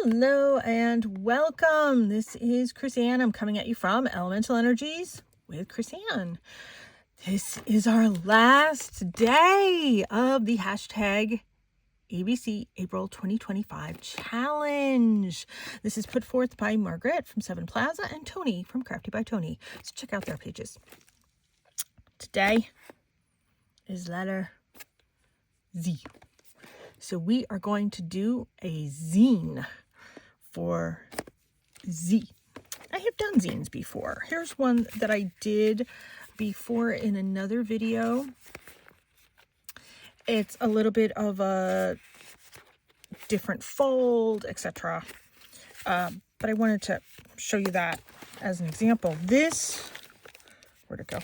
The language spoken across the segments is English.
Hello and welcome. This is Chrisanne. I'm coming at you from Elemental Energies with Chrisanne. This is our last day of the hashtag ABC April 2025 challenge. This is put forth by Margaret from Seven Plaza and Tony from Crafty by Tony. So check out their pages. Today is letter Z. So we are going to do a zine for Z. I have done zines before. Here's one that I did before in another video. It's a little bit of a different fold, etc. But I wanted to show you that as an example. Where'd it go?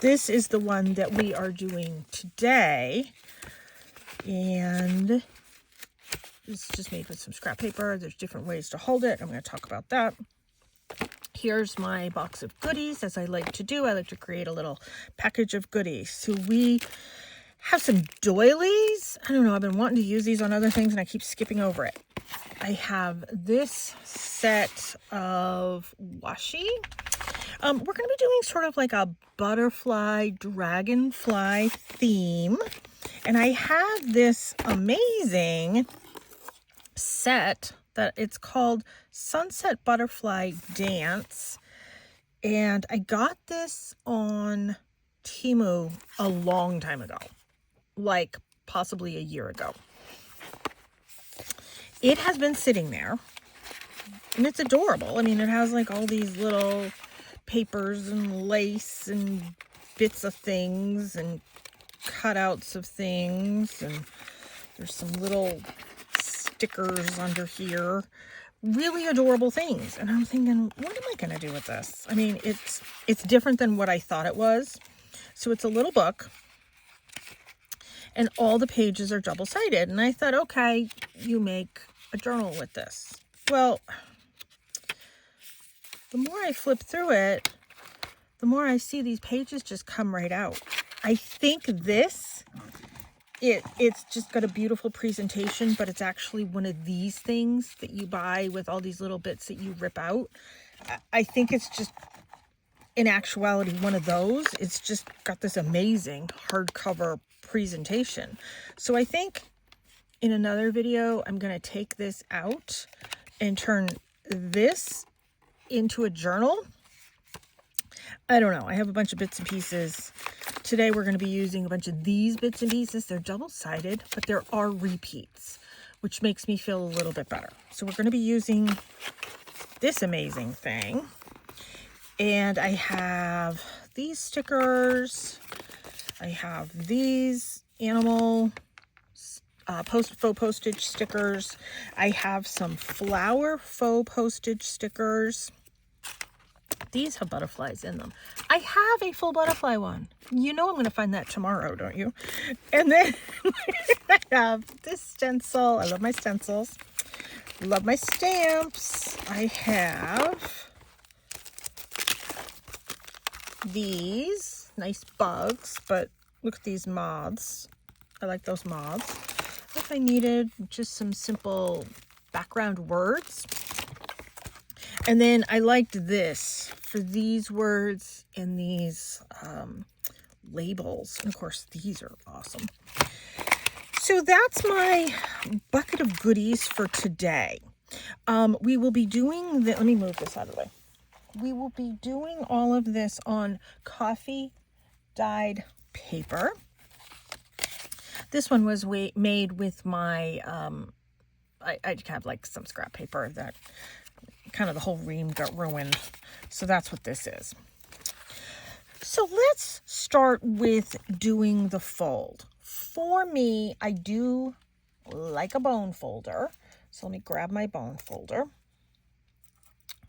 This is the one that we are doing today. And it's just made with some scrap paper. There's different ways to hold it. I'm going to talk about that. Here's my box of goodies, as I like to do. I like to create a little package of goodies. So we have some doilies. I don't know, I've been wanting to use these on other things and I keep skipping over it. I have this set of washi. We're going to be doing sort of like a butterfly, dragonfly theme. And I have this amazing set that it's called Sunset Butterfly Dance. And I got this on Temu a long time ago, like possibly a year ago. It has been sitting there and it's adorable. I mean, it has like all these little papers and lace and bits of things and cutouts of things, and there's some little stickers under here. Really adorable things. And I'm thinking, what am I going to do with this? I mean, it's different than what I thought it was. So it's a little book and all the pages are double-sided. And I thought, okay, you make a journal with this. Well, the more I flip through it, the more I see these pages just come right out. I think it's just got a beautiful presentation, but it's actually one of these things that you buy with all these little bits that you rip out. I think it's just, in actuality, one of those. It's just got this amazing hardcover presentation. So I think in another video, I'm going to take this out and turn this into a journal. I don't know. I have a bunch of bits and pieces. Today we're going to be using a bunch of these bits and pieces. They're double-sided, but there are repeats, which makes me feel a little bit better. So we're going to be using this amazing thing. And I have these stickers. I have these animal faux postage stickers. I have some flower faux postage stickers. These have butterflies in them. I have a full butterfly one. You know I'm going to find that tomorrow, don't you? And then I have this stencil. I love my stencils. Love my stamps. I have these nice bugs, but look at these moths. I like those moths. If I needed just some simple background words. And then I liked this for these words and these labels. And of course, these are awesome. So that's my bucket of goodies for today. We will be doing let me move this out of the way. We will be doing all of this on coffee dyed paper. This one was made with my, I have like some scrap paper that kind of the whole ream got ruined. So that's what this is. So let's start with doing the fold. For me, I do like a bone folder. So let me grab my bone folder,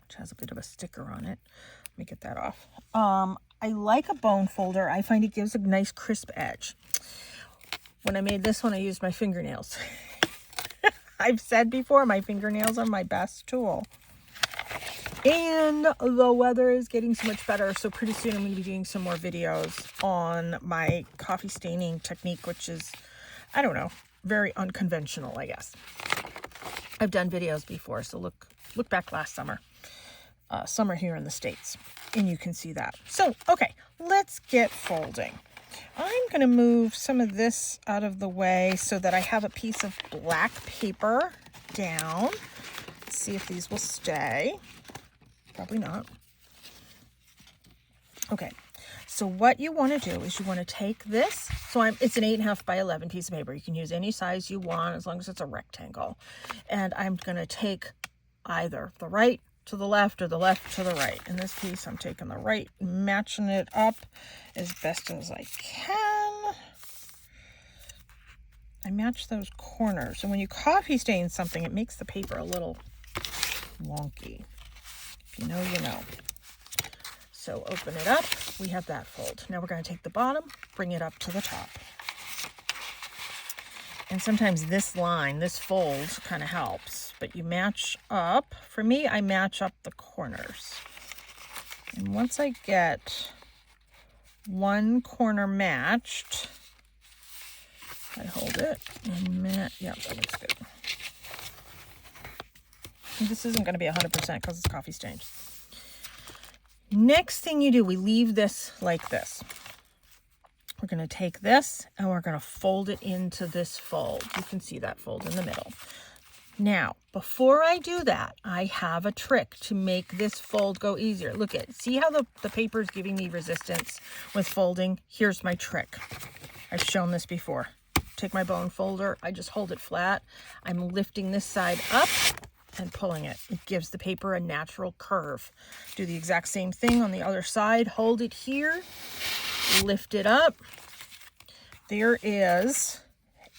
which has a bit of a sticker on it. Let me get that off. I like a bone folder. I find it gives a nice crisp edge. When I made this one, I used my fingernails. I've said before, my fingernails are my best tool. And the weather is getting so much better, so pretty soon I'm going to be doing some more videos on my coffee staining technique, which is, I don't know, very unconventional, I guess. I've done videos before, so look back last summer. Summer here in the States, and you can see that. So, okay, let's get folding. I'm going to move some of this out of the way so that I have a piece of black paper down. Let's see if these will stay. Probably not. Okay, so what you want to do is you want to take this. So it's an 8.5 by 11 piece of paper. You can use any size you want as long as it's a rectangle. And I'm going to take either the right to the left or the left to the right. In this piece, I'm taking the right, matching it up as best as I can. I match those corners. And when you coffee stain something, it makes the paper a little wonky. If you know, you know. So open it up. We have that fold. Now we're going to take the bottom, bring it up to the top. And sometimes this line, this fold kind of helps, but you match up. For me, I match up the corners. And once I get one corner matched, I hold it and yeah, that looks good. And this isn't going to be 100% because it's coffee stained. Next thing you do, we leave this like this. We're going to take this and we're going to fold it into this fold. You can see that fold in the middle. Now, before I do that, I have a trick to make this fold go easier. Look at, see how the paper is giving me resistance with folding? Here's my trick. I've shown this before. Take my bone folder, I just hold it flat. I'm lifting this side up and pulling it. It gives the paper a natural curve. Do the exact same thing on the other side. Hold it here. Lift it up. There is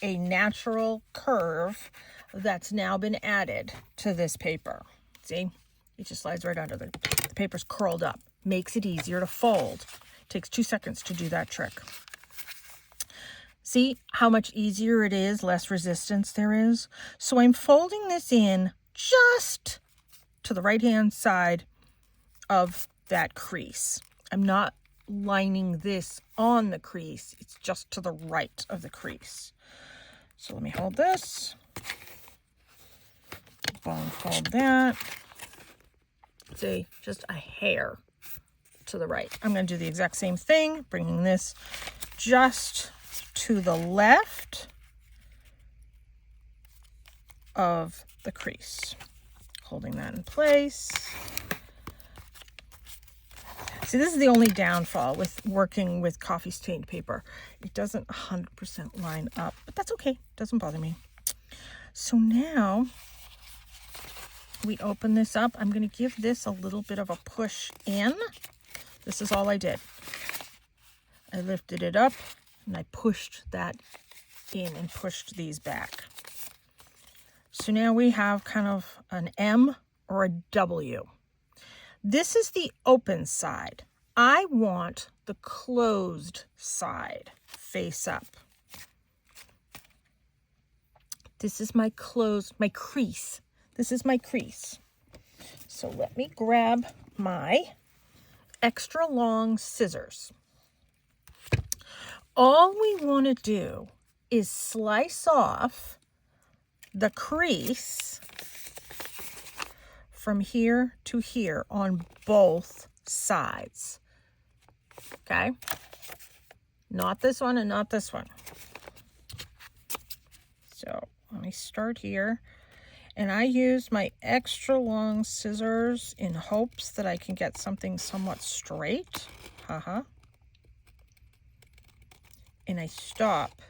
a natural curve that's now been added to this paper. See? It just slides right under. The paper's curled up. Makes it easier to fold. Takes 2 seconds to do that trick. See how much easier it is, less resistance there is? So I'm folding this in just to the right-hand side of that crease. I'm not lining this on the crease. It's just to the right of the crease. So let me hold this. Bone fold that. See, just a hair to the right. I'm going to do the exact same thing, bringing this just to the left of the crease. Holding that in place. See, this is the only downfall with working with coffee stained paper. It doesn't 100% line up, but that's okay. It doesn't bother me. So now we open this up. I'm going to give this a little bit of a push in. This is all I did. I lifted it up and I pushed that in and pushed these back. So now we have kind of an M or a W. This is the open side. I want the closed side face up. This is my crease. This is my crease. So let me grab my extra long scissors. All we want to do is slice off the crease from here to here on both sides. Okay? Not this one and not this one. So let me start here. And I use my extra long scissors in hopes that I can get something somewhat straight. And I stop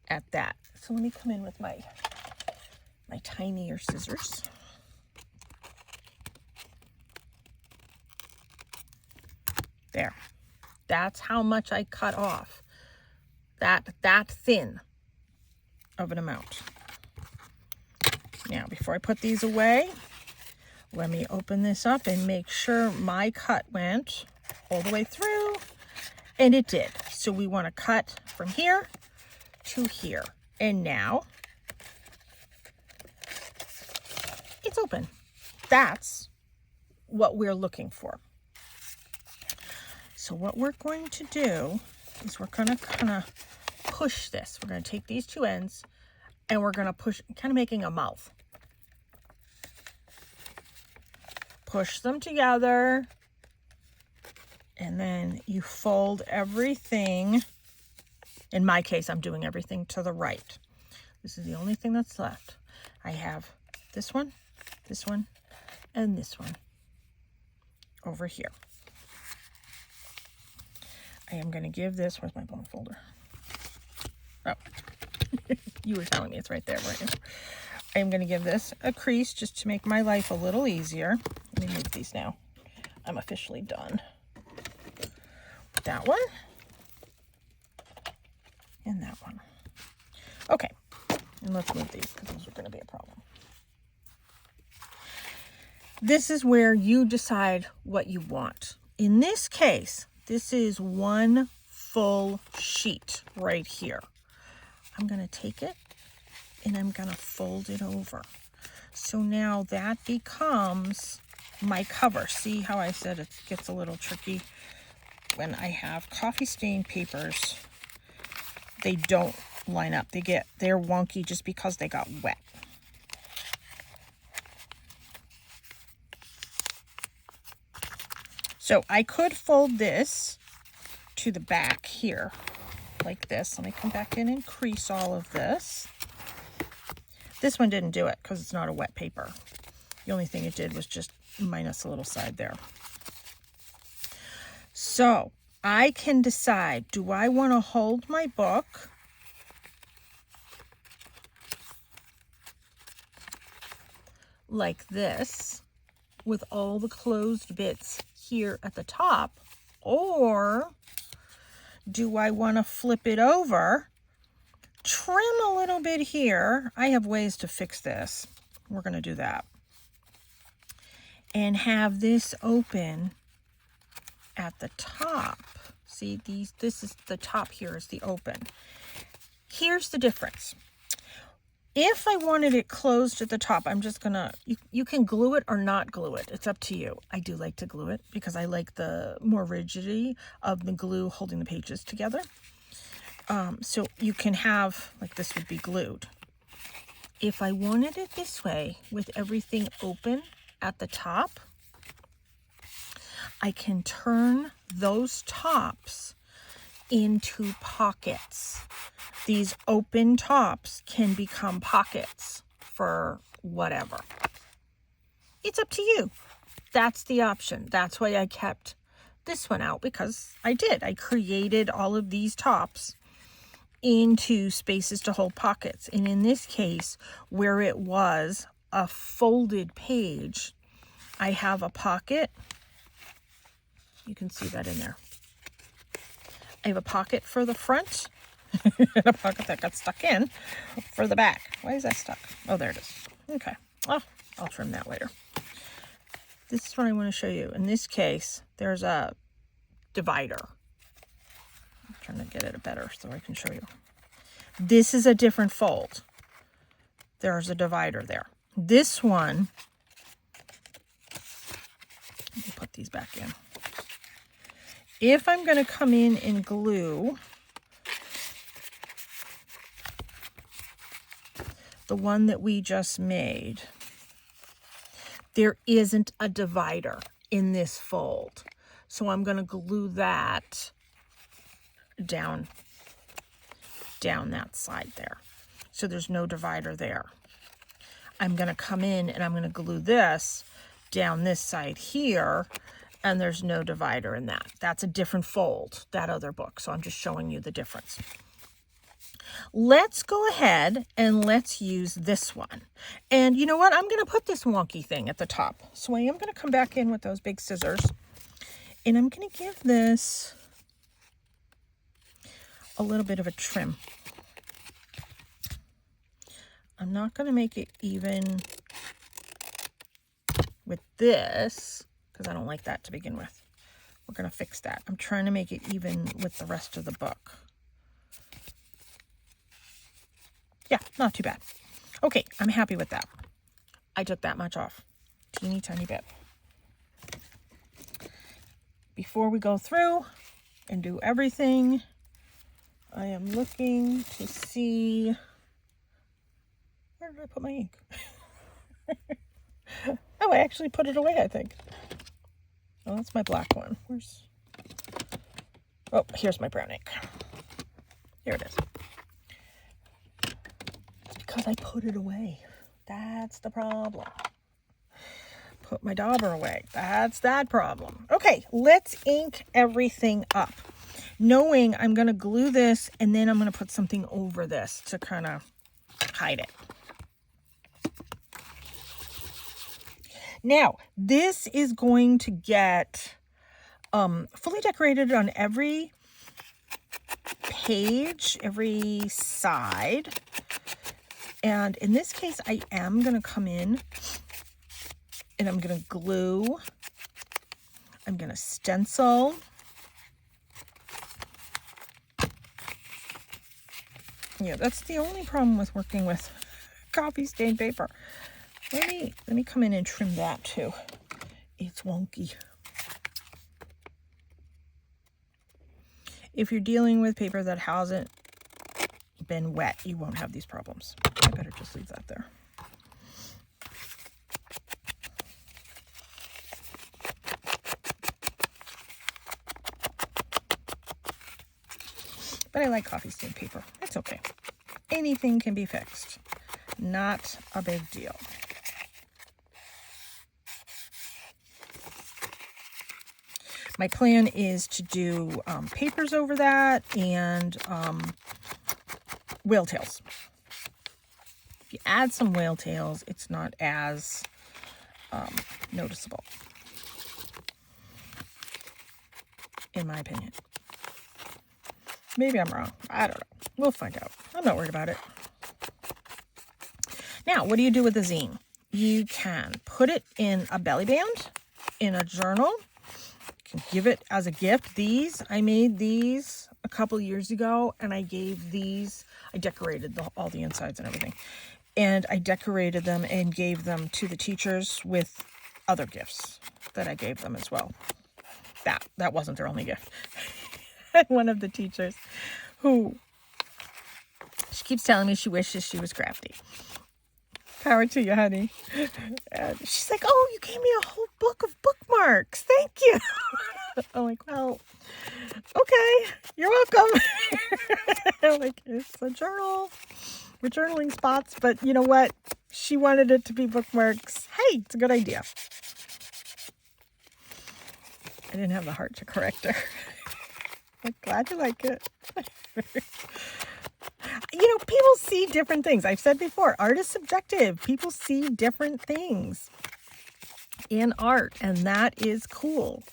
at that. So let me come in with my tinier scissors. There. That's how much I cut off. That thin of an amount. Now, before I put these away, let me open this up and make sure my cut went all the way through. And it did. So we want to cut from here to here. And now it's open. That's what we're looking for. So what we're going to do is we're going to kind of push this. We're going to take these two ends and we're going to push, kind of making a mouth. Push them together, and then you fold everything. In my case, I'm doing everything to the right. This is the only thing that's left. I have this one, and this one over here. I am going to give this, where's my bone folder? Oh, you were telling me it's right there, right? I am going to give this a crease just to make my life a little easier. Let me move these now. I'm officially done. That one. And that one. Okay. And let's move these because those are going to be a problem. This is where you decide what you want. In this case, this is one full sheet right here. I'm going to take it and I'm going to fold it over. So now that becomes my cover. See how I said it gets a little tricky when I have coffee stain papers. They don't line up. They're wonky just because they got wet. So I could fold this to the back here like this. Let me come back in and crease all of this. This one didn't do it because it's not a wet paper. The only thing it did was just minus a little side there. So I can decide, do I want to hold my book like this with all the closed bits here at the top, or do I want to flip it over, trim a little bit here? I have ways to fix this. We're going to do that. And have this open at the top. See, this is the top here is the open. Here's the difference. If I wanted it closed at the top, I'm just gonna, you can glue it or not glue it. It's up to you. I do like to glue it because I like the more rigidity of the glue holding the pages together. So you can have, like this would be glued. If I wanted it this way with everything open at the top, I can turn those tops into pockets. These open tops can become pockets for whatever. It's up to you. That's the option. That's why I kept this one out, because I did. I created all of these tops into spaces to hold pockets. And in this case, where it was a folded page, I have a pocket. You can see that in there. I have a pocket for the front and a pocket that got stuck in for the back. Why is that stuck? Oh, there it is. Okay. Oh, I'll trim that later. This is what I want to show you. In this case, there's a divider. I'm trying to get it better so I can show you. This is a different fold. There's a divider there. This one, let me put these back in. If I'm going to come in and glue the one that we just made, there isn't a divider in this fold. So I'm going to glue that down that side there. So there's no divider there. I'm going to come in and I'm going to glue this down this side here, and there's no divider in that. That's a different fold, that other book. So I'm just showing you the difference. Let's go ahead and let's use this one. And you know what? I'm going to put this wonky thing at the top. So I am going to come back in with those big scissors, and I'm going to give this a little bit of a trim. I'm not going to make it even with this, because I don't like that to begin with. We're going to fix that. I'm trying to make it even with the rest of the book. Yeah, not too bad. Okay, I'm happy with that. I took that much off. Teeny tiny bit. Before we go through and do everything, I am looking to see did I put my ink? Oh, I actually put it away, I think. Oh, that's my black one. Oh, here's my brown ink. Here it is. It's because I put it away. That's the problem. Put my dauber away. That's that problem. Okay, let's ink everything up. Knowing I'm going to glue this and then I'm going to put something over this to kind of hide it. Now, this is going to get fully decorated on every page, every side. And in this case, I am going to come in and I'm going to glue. I'm going to stencil. Yeah, that's the only problem with working with coffee stained paper. Let me come in and trim that too. It's wonky. If you're dealing with paper that hasn't been wet, you won't have these problems. I better just leave that there. But I like coffee stained paper. It's okay. Anything can be fixed. Not a big deal. My plan is to do papers over that and whale tails. If you add some whale tails, it's not as noticeable, in my opinion. Maybe I'm wrong. I don't know. We'll find out. I'm not worried about it. Now, what do you do with the zine? You can put it in a belly band, in a journal. You can give it as a gift. I made these a couple years ago, and I gave these, I decorated all the insides and everything. And I decorated them and gave them to the teachers with other gifts that I gave them as well. That wasn't their only gift. One of the teachers she keeps telling me she wishes she was crafty. Power to you, honey. And she's like, oh, you gave me a whole book of bookmarks. Thank you. I'm like, well, okay, you're welcome. I'm like, it's a journal. We're journaling spots, but you know what? She wanted it to be bookmarks. Hey, it's a good idea. I didn't have the heart to correct her. I'm glad you like it. You know, people see different things. I've said before, art is subjective. People see different things in art, and that is cool.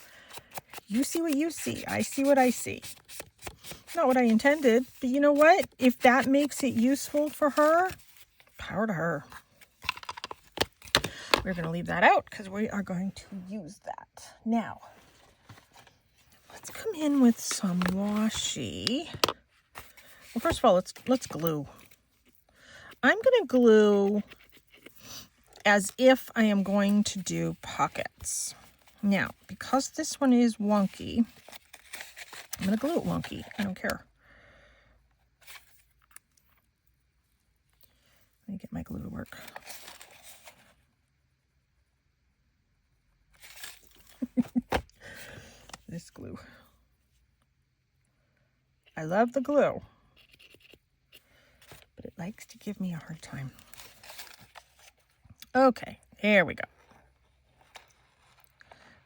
You see what you see. I see what I see. Not what I intended, but you know what? If that makes it useful for her, power to her. We're going to leave that out because we are going to use that. Now, let's come in with some washi. Well, first of all, let's glue. I'm going to glue as if I am going to do pockets. Now, because this one is wonky, I'm going to glue it wonky. I don't care. Let me get my glue to work. This glue. I love the glue, but it likes to give me a hard time. Okay, here we go.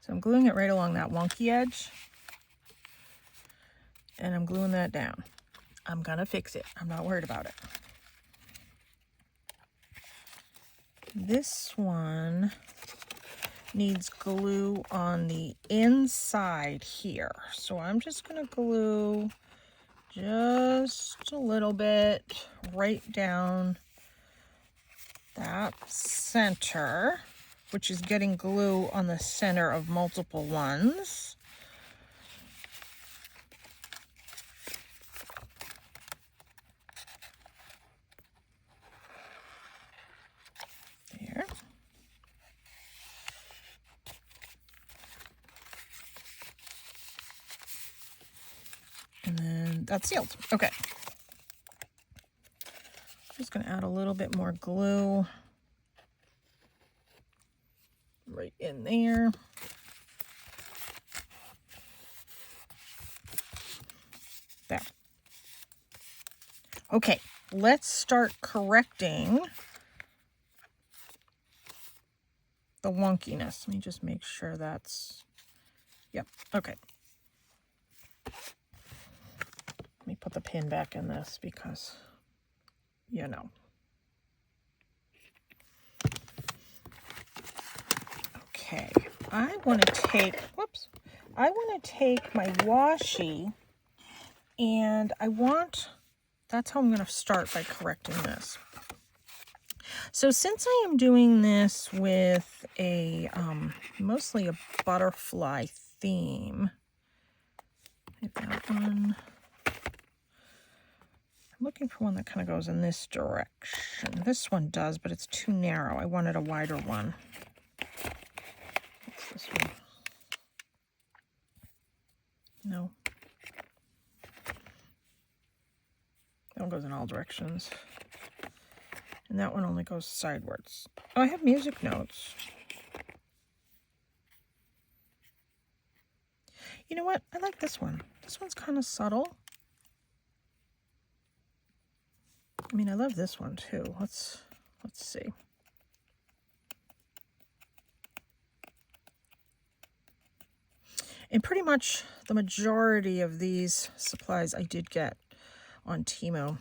So I'm gluing it right along that wonky edge, and I'm gluing that down. I'm gonna fix it. I'm not worried about it. This one needs glue on the inside here. So I'm just gonna glue just a little bit right down that center, which is getting glue on the center of multiple ones. There. And then that's sealed. Okay. Just going to add a little bit more glue right in there. There. Okay, let's start correcting the wonkiness. Let me just make sure that's, yep, okay. Let me put the pin back in this because, you know. Okay, I want to take, whoops, I want to take my washi and that's how I'm going to start by correcting this. So since I am doing this with a, mostly a butterfly theme, that one, I'm looking for one that kind of goes in this direction. This one does, but it's too narrow. I wanted a wider one. What's this one? No. That one goes in all directions. And that one only goes sideways. Oh, I have music notes. You know what? I like this one. This one's kind of subtle. I mean, I love this one too. Let's see. And pretty much the majority of these supplies I did get on Temu.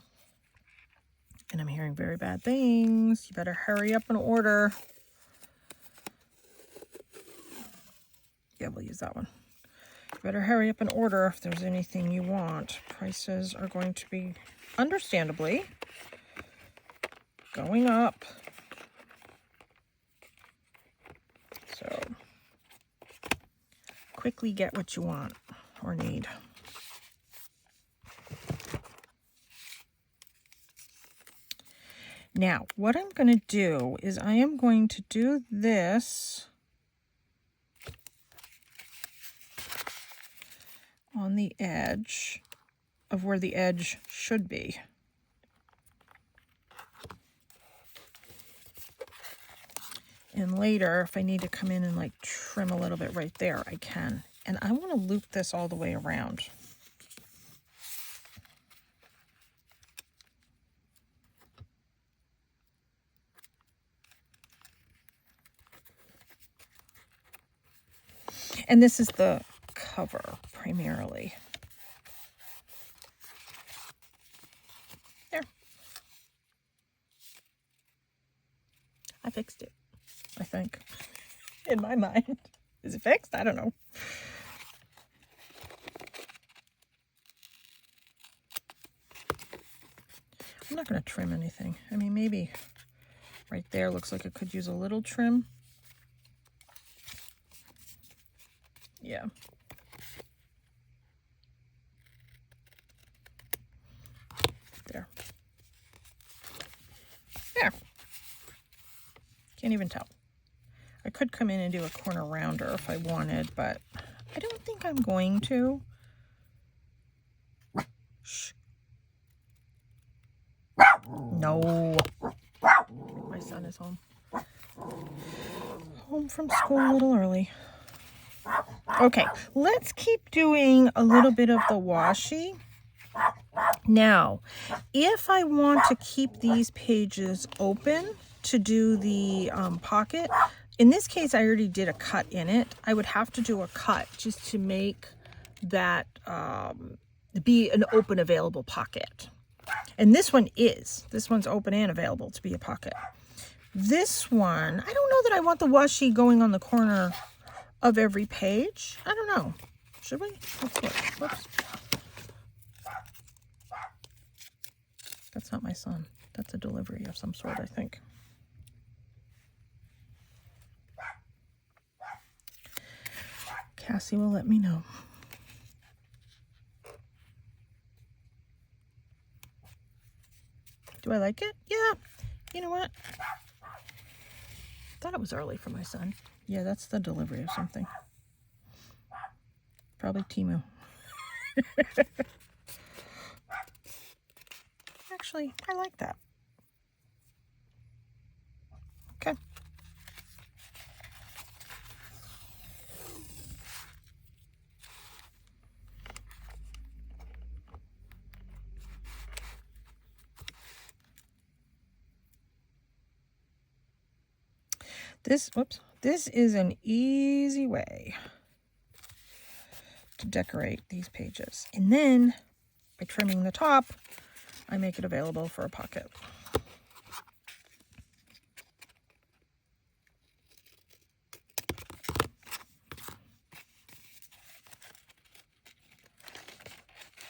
And I'm hearing very bad things. You better hurry up and order. Yeah, we'll use that one. You better hurry up and order if there's anything you want. Prices are going to be, understandably, going up. So, quickly get what you want or need. Now, what I'm going to do is I am going to do this on the edge of where the edge should be. And later, if I need to come in and like trim a little bit right there, I can. And I want to loop this all the way around. And this is the cover primarily. There. I fixed it, I think. In my mind. Is it fixed? I don't know. I'm not going to trim anything. I mean, maybe right there looks like it could use a little trim. Yeah. There. There. Can't even tell. I could come in and do a corner rounder if I wanted, but I don't think I'm going to. Shh. No. My son is home. Home from school a little early. Okay, let's keep doing a little bit of the washi. Now, if I want to keep these pages open to do the pocket, in this case, I already did a cut in it. I would have to do a cut just to make that be an open available pocket. And this one is. This one's open and available to be a pocket. This one, I don't know that I want the washi going on the corner of every page. I don't know. Should we? Let's look. Whoops. That's not my son. That's a delivery of some sort, I think. Cassie will let me know. Do I like it? Yeah. You know what? Thought it was early for my son. Yeah, that's the delivery of something. Probably Temu. Actually, I like that. Okay. This is an easy way to decorate these pages. And then by trimming the top, I make it available for a pocket.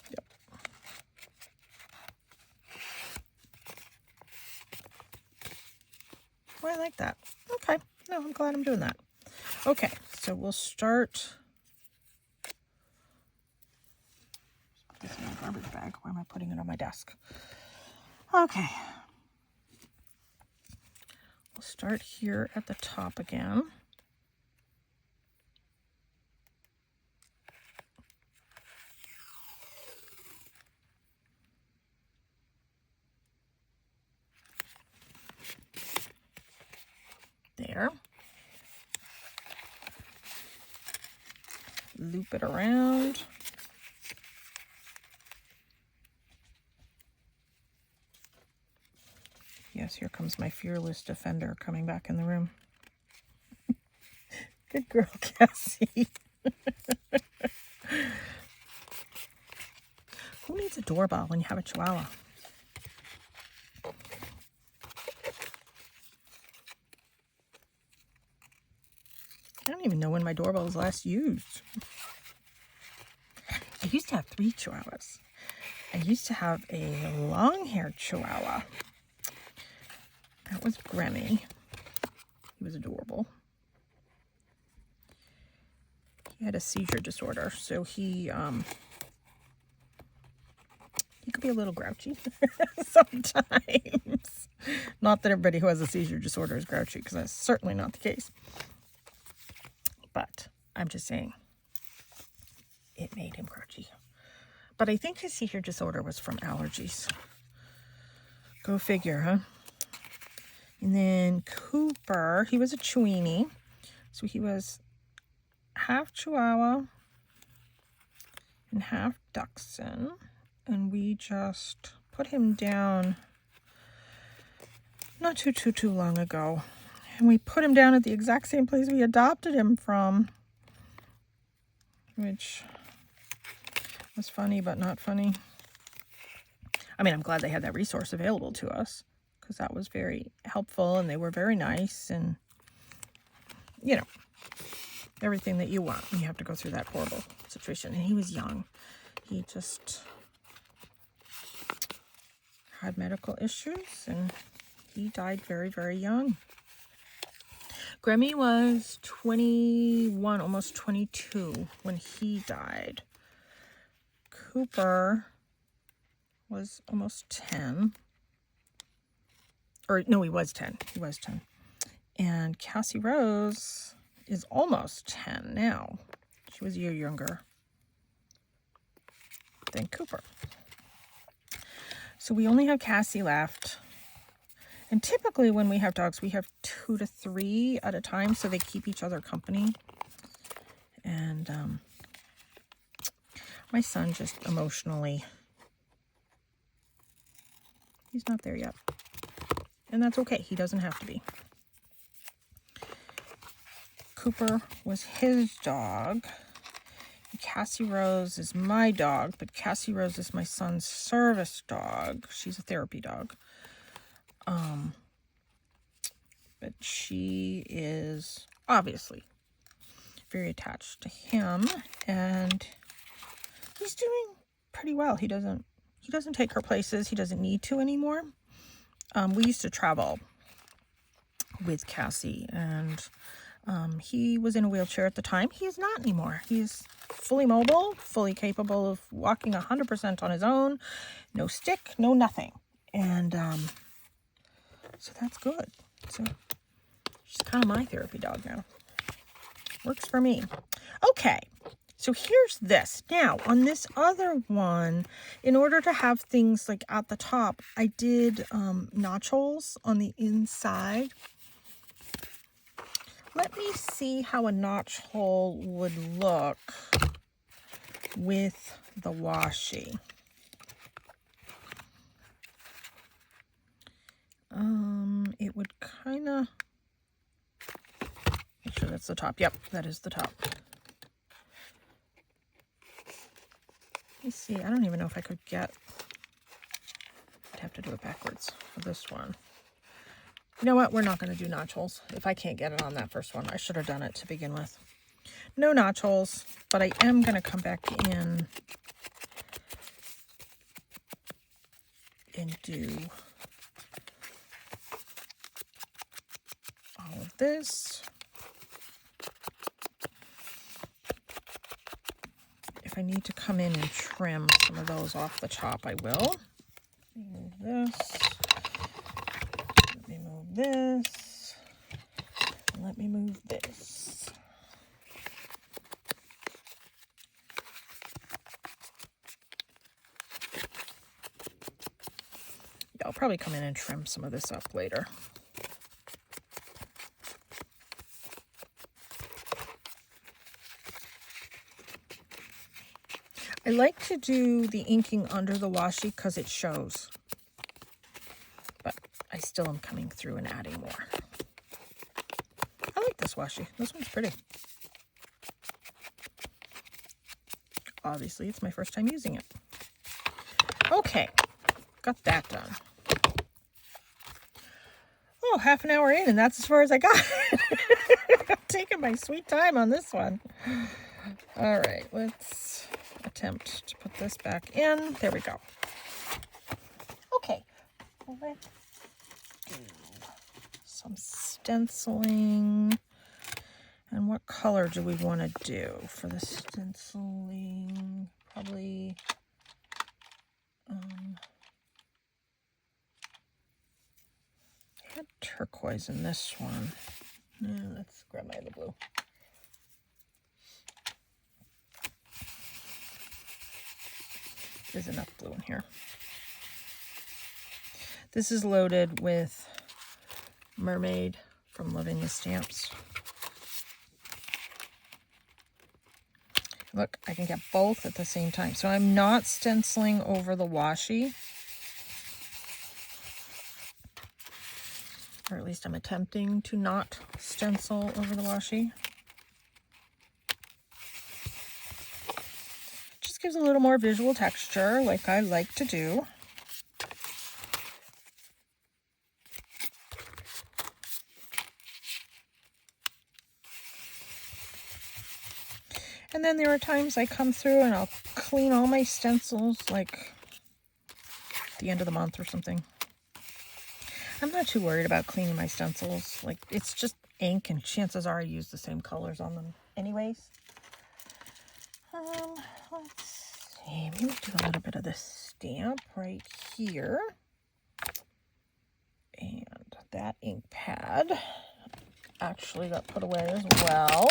Yep. Well, I like that. Okay. No, I'm glad I'm doing that. Okay, so we'll start. Put this in a garbage bag. Why am I putting it on my desk? Okay. We'll start here at the top again. There. Loop it around. Yes, here comes my fearless defender coming back in the room. Good girl, Cassie. Who needs a doorbell when you have a Chihuahua? I don't even know when my doorbell was last used. I used to have 3 Chihuahuas. I used to have a long-haired Chihuahua. That was Grammy. He was adorable. He had a seizure disorder, so he could be a little grouchy sometimes. Not that everybody who has a seizure disorder is grouchy, because that's certainly not the case. But I'm just saying, it made him grouchy. But I think his seizure disorder was from allergies. Go figure, huh? And then Cooper, he was a Chiweenie. So he was half Chihuahua and half Dachshund. And we just put him down not too long ago. And we put him down at the exact same place we adopted him from, which was funny but not funny. I mean, I'm glad they had that resource available to us, because that was very helpful, and they were very nice, and, you know, everything that you want when you have to go through that horrible situation. And he was young. He just had medical issues, and he died very, very young. Grammy was 21, almost 22 when he died. Cooper was almost 10. Or, no, he was 10. He was 10. And Cassie Rose is almost 10 now. She was a year younger than Cooper. So we only have Cassie left. And typically when we have dogs, we have 2 to 3 at a time, so they keep each other company. And my son just emotionally, he's not there yet. And that's okay. He doesn't have to be. Cooper was his dog. Cassie Rose is my dog, but Cassie Rose is my son's service dog. She's a therapy dog. But she is obviously very attached to him, and he's doing pretty well. He doesn't take her places. He doesn't need to anymore. We used to travel with Cassie, and he was in a wheelchair at the time. He is not anymore. He is fully mobile, fully capable of walking 100% on his own. No stick, no nothing. And so that's good. So she's kind of my therapy dog now. Works for me. Okay, so here's this. Now, on this other one, in order to have things like at the top, I did notch holes on the inside Let me see how a notch hole would look with the washi. It would kind of, make sure that's the top. Yep, that is the top. Let me see, I don't even know if I could get, I'd have to do it backwards for this one. You know what, we're not going to do notch holes if I can't get it on that first one. I should have done it to begin with. No notch holes, but I am going to come back in and do all of this. If I need to come in and trim some of those off the top, I will. Move this. Let me move this. And let me move this. Yeah, I'll probably come in and trim some of this up later. I like to do the inking under the washi because it shows, but I still am coming through and adding more. I like this washi. This one's pretty. Obviously, it's my first time using it. Okay, got that done. Oh, half an hour in, and that's as far as I got. I'm taking my sweet time on this one. All right, let's attempt to put this back in. There we go. Okay, well, let's do some stenciling. And what color do we want to do for the stenciling? Probably I had turquoise in this one. Let's grab my other blue. There's enough blue in here. This is loaded with Mermaid from Loving the Stamps. Look, I can get both at the same time. So I'm not stenciling over the washi. Or at least I'm attempting to not stencil over the washi. Just gives a little more visual texture, like I like to do. And then there are times I come through and I'll clean all my stencils, like at the end of the month or something. I'm not too worried about cleaning my stencils. Like, it's just ink, and chances are I use the same colors on them anyways. Let's see. Maybe do a little bit of this stamp right here. And that ink pad actually got put away as well.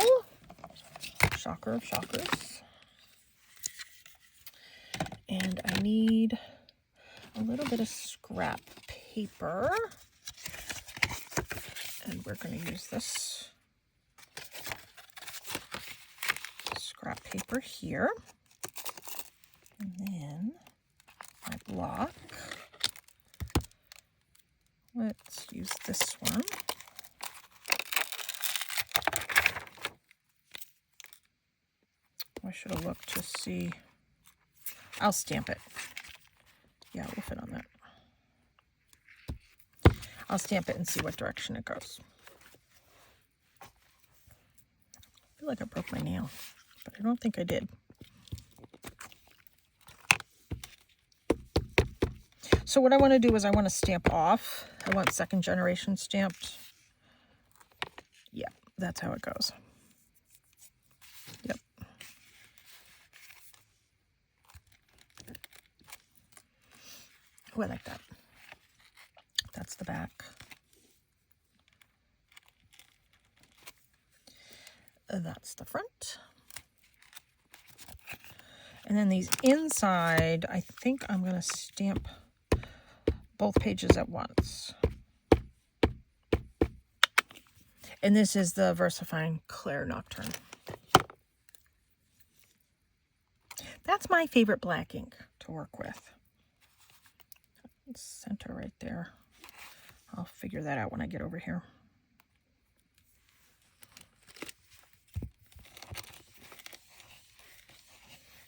Shocker of shockers. And I need a little bit of scrap paper. And we're going to use this scrap paper here. And then my block. Let's use this one. I should have looked to see. I'll stamp it. Yeah, it will fit on that. I'll stamp it and see what direction it goes. I feel like I broke my nail, but I don't think I did. So what I want to do is I want to stamp off. I want second generation stamped. Yeah, that's how it goes. Yep. Oh, I like that. That's the back. That's the front. And then these inside, I think I'm going to stamp both pages at once. And this is the VersaFine Claire Nocturne. That's my favorite black ink to work with. Center right there. I'll figure that out when I get over here.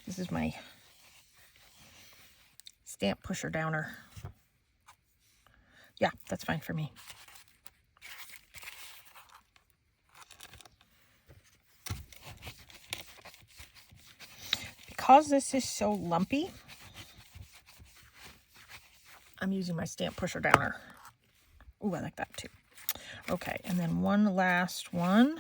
This is my stamp pusher downer. Yeah, that's fine for me. Because this is so lumpy, I'm using my stamp pusher downer. Ooh, I like that too. Okay, and then one last one.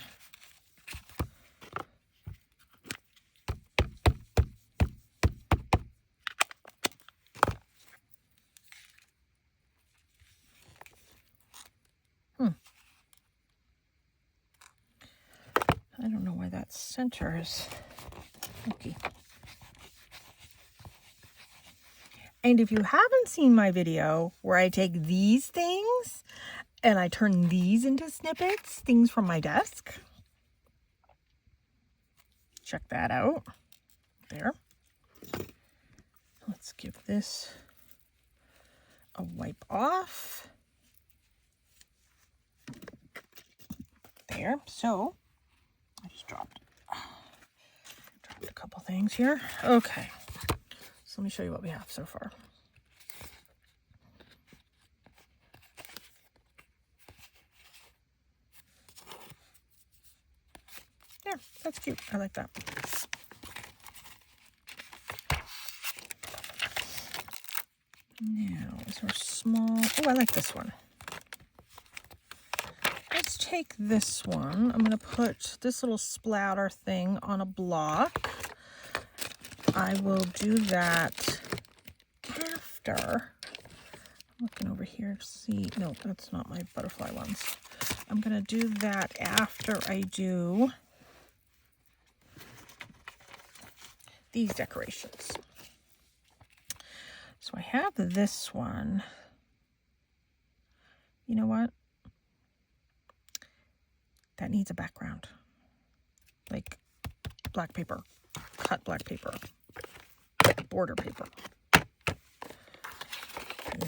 I don't know why that center is funky. And if you haven't seen my video where I take these things and I turn these into snippets, things from my desk, check that out. There. Let's give this a wipe off. There. So I just dropped a couple things here. Okay. So let me show you what we have so far. Yeah, that's cute. I like that. Now, is there a small... Oh, I like this one. Let's take this one. I'm going to put this little splatter thing on a block. I will do that after. I'm looking over here to see. No, that's not my butterfly ones. I'm going to do that after I do these decorations. So I have this one. You know what? That needs a background. Like black paper, cut black paper, border paper. And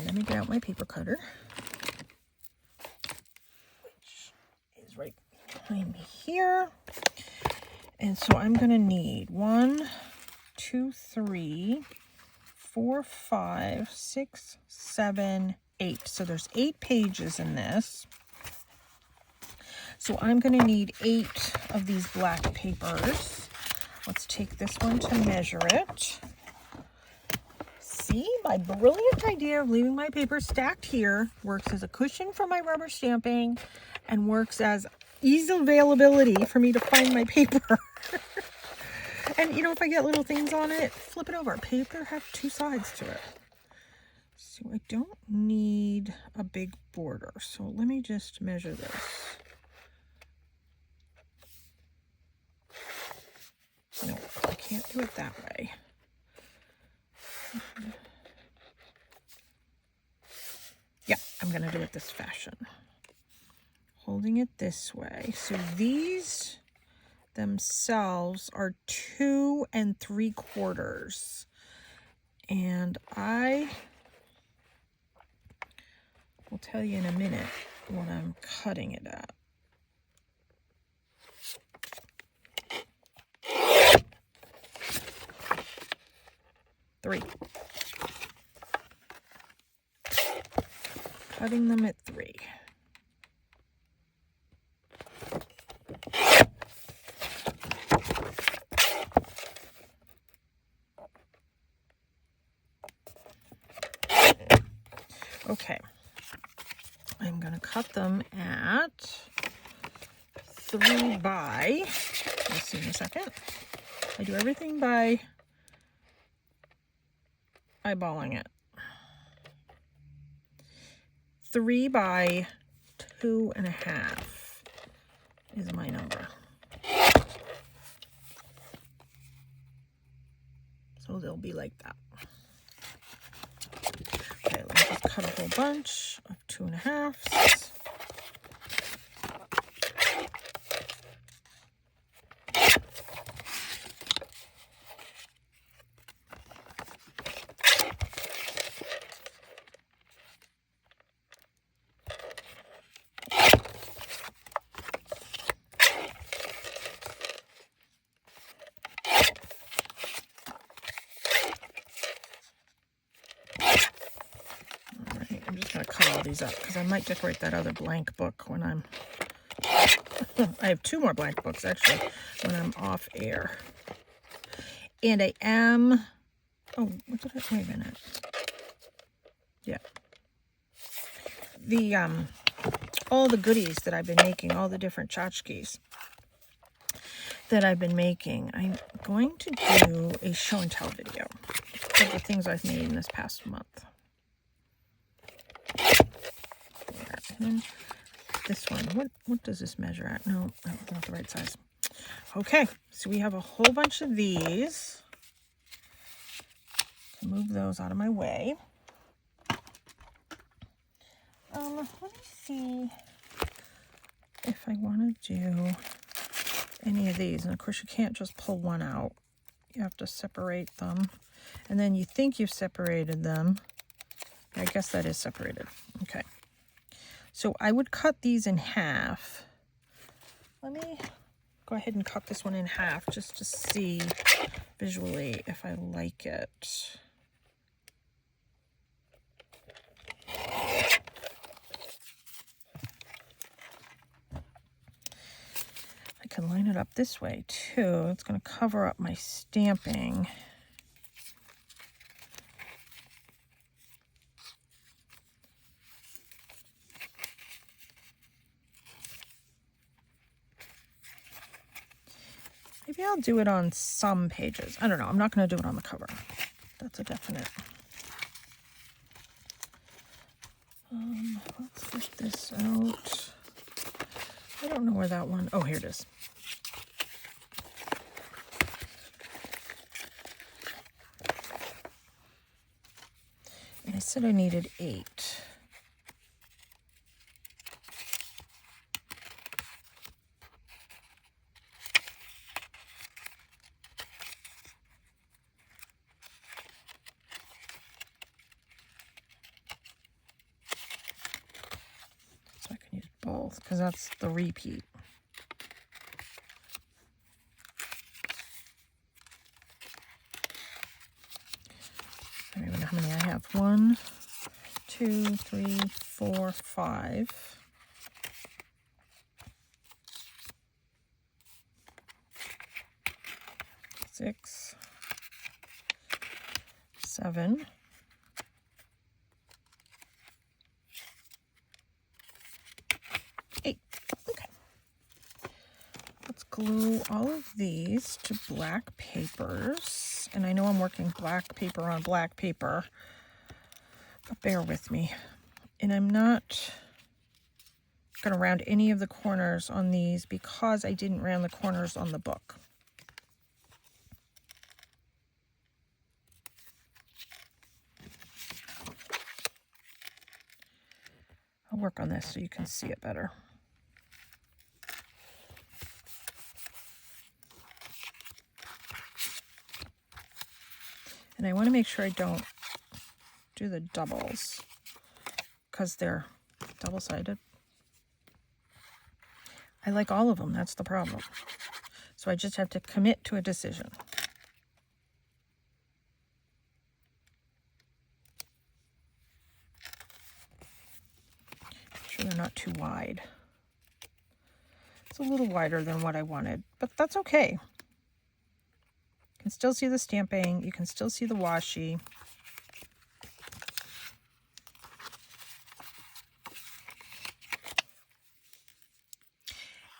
let me get out my paper cutter, which is right behind me here. And so I'm going to need 1, 2, 3, 4, 5, 6, 7, 8. So there's 8 pages in this. So I'm going to need 8 of these black papers. Let's take this one to measure it. See, my brilliant idea of leaving my paper stacked here works as a cushion for my rubber stamping and works as ease availability for me to find my paper. And you know, if I get little things on it, flip it over. Paper has 2 sides to it. So I don't need a big border. So let me just measure this. No, I can't do it that way. Yeah, I'm going to do it this fashion. Holding it this way. So these themselves are 2 3/4. And I will tell you in a minute what I'm cutting it at. Cutting them at 3. Okay, I'm going to cut them at 3 by, we'll see in a second. I do everything by eyeballing it. 3 by 2.5 is my number. So they'll be like that. Okay, let me just cut a whole bunch of 2.5s. these up because I might decorate that other blank book when I'm... I have 2 more blank books, actually, when I'm off air. And I am... Oh, what did I... Wait a minute. Yeah. The, all the goodies that I've been making, all the different tchotchkes that I've been making, I'm going to do a show and tell video of the things I've made in this past month. There. And then this one, what does this measure at? No, that's not the right size. Okay, so we have a whole bunch of these. Move those out of my way. Let me see if I want to do any of these. And of course you can't just pull one out. You have to separate them. And then you think you've separated them. I guess that is separated. Okay. So I would cut these in half. Let me go ahead and cut this one in half just to see visually if I like it. I can line it up this way too. It's going to cover up my stamping. Maybe I'll do it on some pages. I don't know. I'm not going to do it on the cover. That's a definite. Let's get this out. I don't know where that one... Oh, here it is. And I said I needed 8. So I can use both because that's the repeat. I don't even know how many I have. 1, 2, 3, 4, 5. 6, 7. 8. Okay. Let's glue all of these to black papers. And I know I'm working black paper on black paper, but bear with me. And I'm not going to round any of the corners on these because I didn't round the corners on the book. I'll work on this so you can see it better. And I want to make sure I don't do the doubles because they're double-sided. I like all of them. That's the problem. So I just have to commit to a decision. Make sure they're not too wide. It's a little wider than what I wanted, but that's okay. You can still see the stamping. You can still see the washi.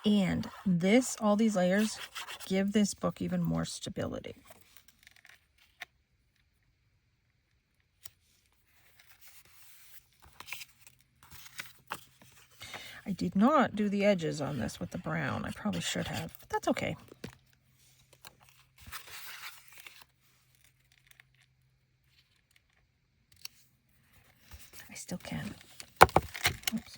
And this, all these layers give this book even more stability. I did not do the edges on this with the brown. I probably should have, but that's okay. I still can. Oops.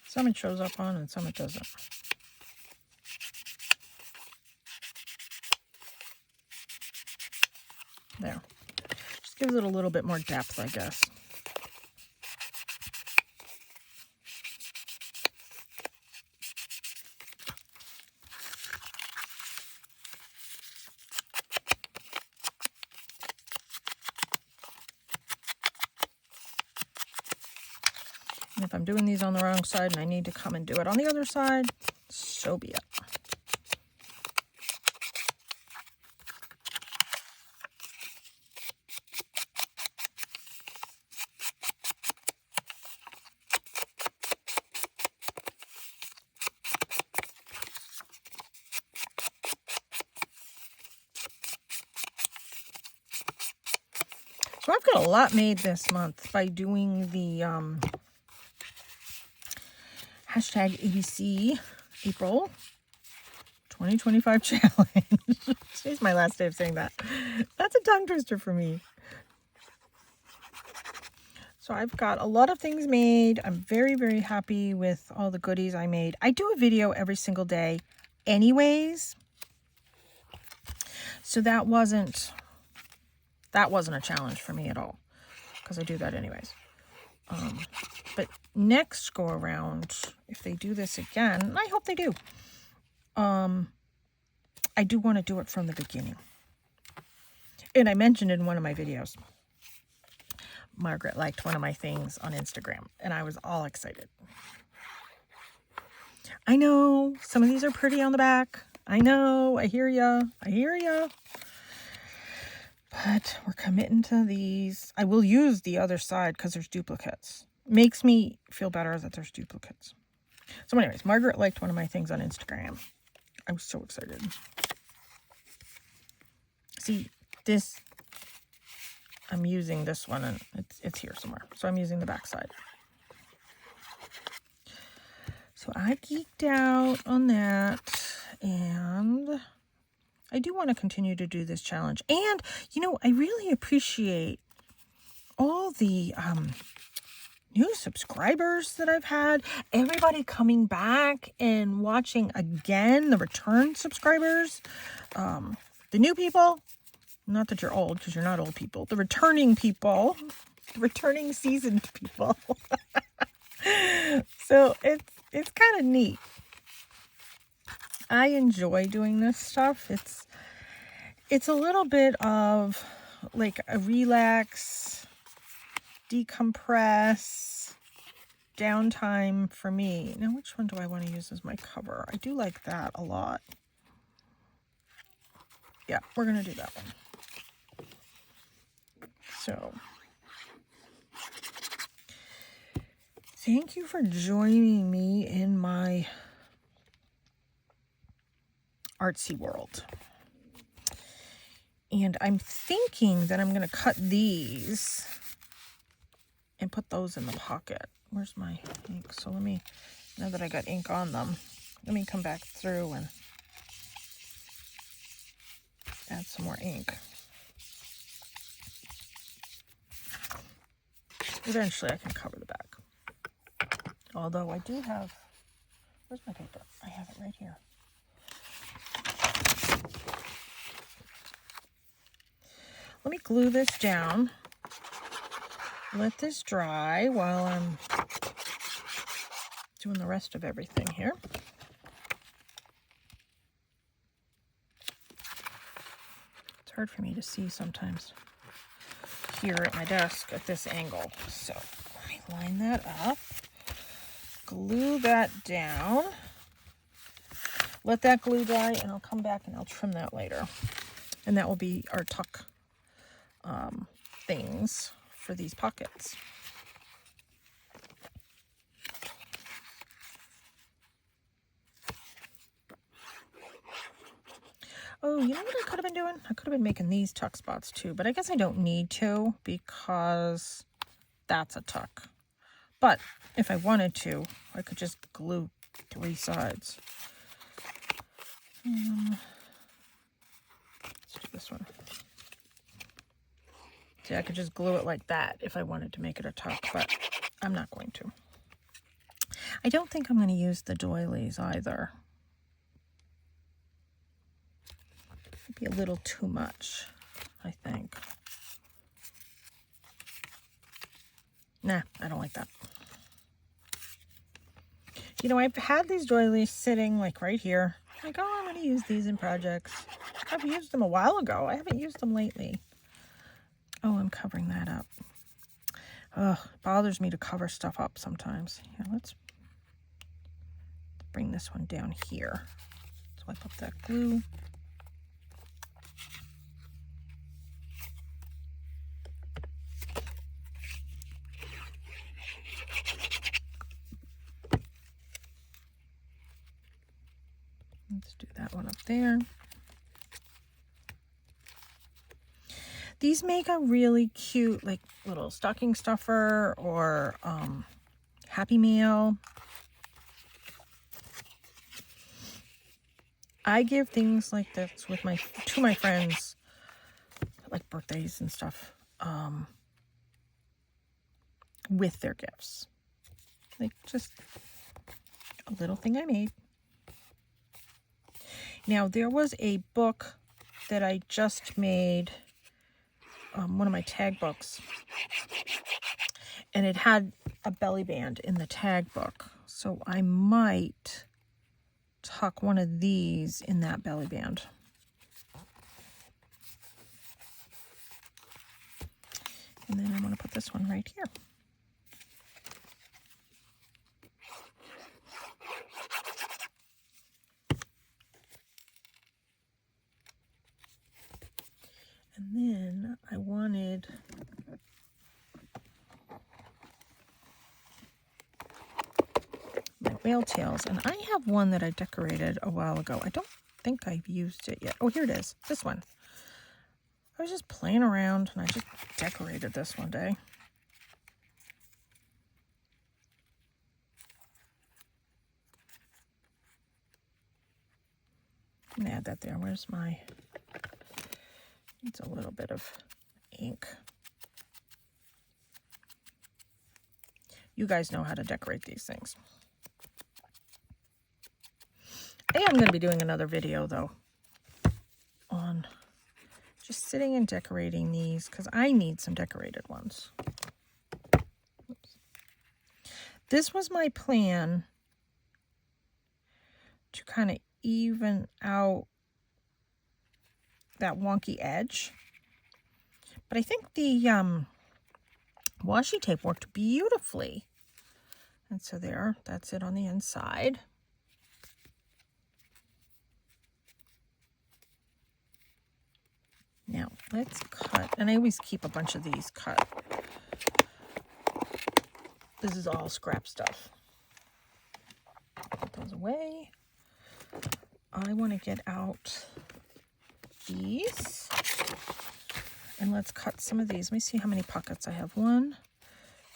Some it shows up on and some it doesn't. There. Just gives it a little bit more depth, I guess. And if I'm doing these on the wrong side and I need to come and do it on the other side, so be it. So I've got a lot made this month by doing the hashtag ABC April 2025 challenge. Today's my last day of saying that. That's a tongue twister for me. So I've got a lot of things made. I'm very, very happy with all the goodies I made. I do a video every single day anyways. So that wasn't a challenge for me at all, because I do that anyways. But next go around, if they do this again, and I hope they do, I do want to do it from the beginning. And I mentioned in one of my videos, Margaret liked one of my things on Instagram, and I was all excited. I know some of these are pretty on the back. I know, I hear ya. But we're committing to these. I will use the other side because there's duplicates. Makes me feel better that there's duplicates. So anyways, Margaret liked one of my things on Instagram. I was so excited. See, this, I'm using this one, and it's here somewhere. So I'm using the back side. So I geeked out on that, and I do want to continue to do this challenge. And, you know, I really appreciate all the new subscribers that I've had. Everybody coming back and watching again, the return subscribers. The new people, not that you're old, because you're not old people. The returning people, the returning seasoned people. So it's kind of neat. I enjoy doing this stuff. It's a little bit of like a relax, decompress, downtime for me. Now, which one do I want to use as my cover? I do like that a lot. Yeah, we're going to do that one. So, thank you for joining me in my artsy world. And I'm thinking that I'm going to cut these and put those in the pocket. Where's my ink? So let me, now that I got ink on them, let me come back through and add some more ink. Eventually I can cover the back. Although I do have, where's my paper? I have it right here. Let me glue this down. Let this dry while I'm doing the rest of everything here. It's hard for me to see sometimes here at my desk at this angle. So I line that up, glue that down, let that glue dry, and I'll come back and I'll trim that later. And that will be our tuck things for these pockets. Oh, you know what I could have been doing? I could have been making these tuck spots too, but I guess I don't need to because that's a tuck. But if I wanted to, I could just glue 3 sides. Let's do this one. See, I could just glue it like that if I wanted to make it a tuck, but I'm not going to. I don't think I'm going to use the doilies either. It'd be a little too much, I think. Nah, I don't like that. You know, I've had these doilies sitting like right here. Like, oh, I'm going to use these in projects. I've used them a while ago. I haven't used them lately. Oh, I'm covering that up. Ugh, it bothers me to cover stuff up sometimes. Here, let's bring this one down here. Let's wipe up that glue. Let's do that one up there. These make a really cute, like, little stocking stuffer or Happy Mail. I give things like this with to my friends, like birthdays and stuff, with their gifts. Like, just a little thing I made. Now, there was a book that I just made, one of my tag books, and it had a belly band in the tag book. So I might tuck one of these in that belly band. And then I'm going to put this one right here. And then I wanted my whale tails, and I have one that I decorated a while ago. I don't think I've used it yet. Oh, here it is. This one. I was just playing around and I just decorated this one day. I'm gonna add that there. Where's my... It's a little bit of ink. You guys know how to decorate these things. I am going to be doing another video, though, on just sitting and decorating these, because I need some decorated ones. Oops. This was my plan to kind of even out that wonky edge. But I think the washi tape worked beautifully. And so there, that's it on the inside. Now, let's cut, and I always keep a bunch of these cut. This is all scrap stuff. Put those away. I want to get out these. And let's cut some of these. Let me see how many pockets I have. 1,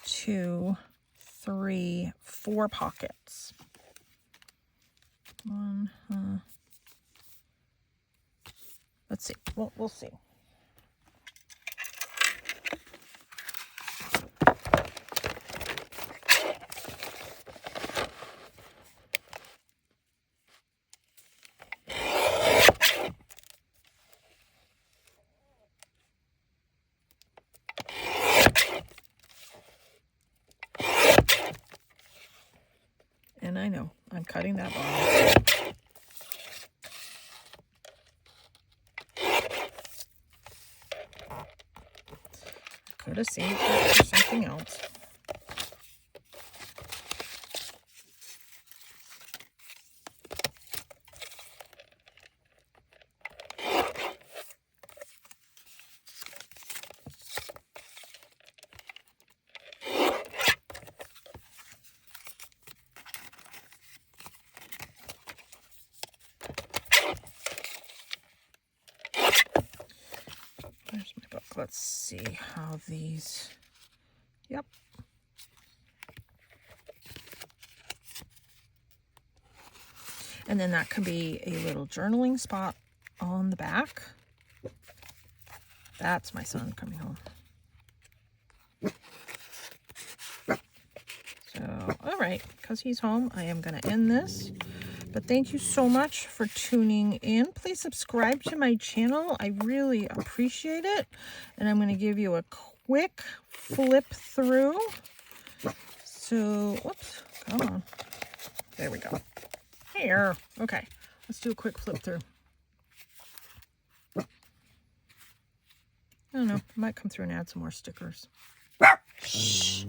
2, 3, 4 pockets. Let's see. We'll see. And I know, I'm cutting that bottom. Could have saved that for something else. Where's my book? Let's see how these, yep. And then that could be a little journaling spot on the back. That's my son coming home. So, all right, because he's home, I am going to end this. But thank you so much for tuning in. Please subscribe to my channel. I really appreciate it. And I'm going to give you a quick flip through. So, whoops, come on. There we go. Here. Okay, let's do a quick flip through. I don't know. I might come through and add some more stickers. Shh. Shh.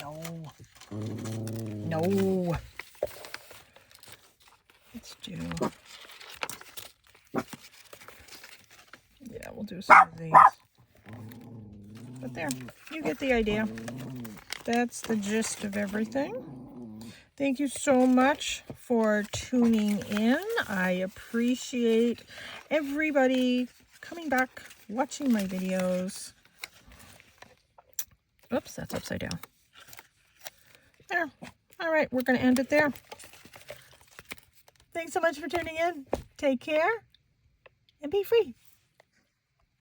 No. No. Let's do... Yeah, we'll do some of these. But there, you get the idea. That's the gist of everything. Thank you so much for tuning in. I appreciate everybody coming back, watching my videos. Oops, that's upside down. There. All right, we're going to end it there. Thanks so much for tuning in. Take care and be free.